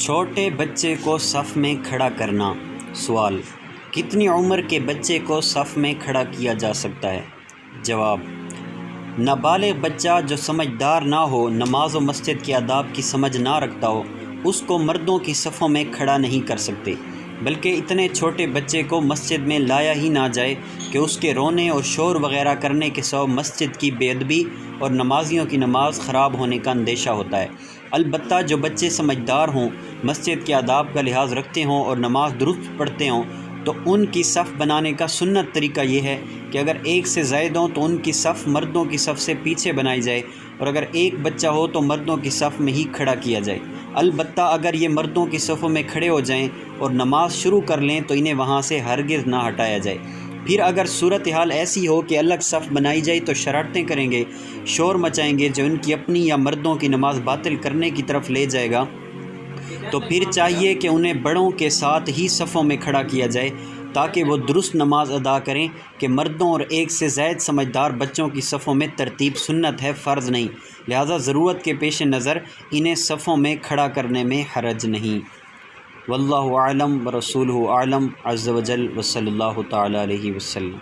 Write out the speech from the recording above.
چھوٹے بچے کو صف میں کھڑا کرنا۔ سوال: کتنی عمر کے بچے کو صف میں کھڑا کیا جا سکتا ہے؟ جواب: نابالغ بچہ جو سمجھدار نہ ہو، نماز و مسجد کے آداب کی سمجھ نہ رکھتا ہو، اس کو مردوں کی صفوں میں کھڑا نہیں کر سکتے، بلکہ اتنے چھوٹے بچے کو مسجد میں لایا ہی نہ جائے کہ اس کے رونے اور شور وغیرہ کرنے کے سبب مسجد کی بے ادبی اور نمازیوں کی نماز خراب ہونے کا اندیشہ ہوتا ہے۔ البتہ جو بچے سمجھدار ہوں، مسجد کے آداب کا لحاظ رکھتے ہوں اور نماز درست پڑھتے ہوں، تو ان کی صف بنانے کا سنت طریقہ یہ ہے کہ اگر ایک سے زائد ہوں تو ان کی صف مردوں کی صف سے پیچھے بنائی جائے، اور اگر ایک بچہ ہو تو مردوں کی صف میں ہی کھڑا کیا جائے۔ البتہ اگر یہ مردوں کی صفوں میں کھڑے ہو جائیں اور نماز شروع کر لیں تو انہیں وہاں سے ہرگز نہ ہٹایا جائے۔ پھر اگر صورتحال ایسی ہو کہ الگ صف بنائی جائے تو شرارتیں کریں گے، شور مچائیں گے، جو ان کی اپنی یا مردوں کی نماز باطل کرنے کی طرف لے جائے گا، تو پھر چاہیے کہ انہیں بڑوں کے ساتھ ہی صفوں میں کھڑا کیا جائے تاکہ وہ درست نماز ادا کریں کہ مردوں اور ایک سے زائد سمجھدار بچوں کی صفوں میں ترتیب سنت ہے، فرض نہیں، لہذا ضرورت کے پیش نظر انہیں صفوں میں کھڑا کرنے میں حرج نہیں۔ واللہ اعلم ورسولہ اعلم عز وجل، وصلی اللہ تعالی علیہ وسلم۔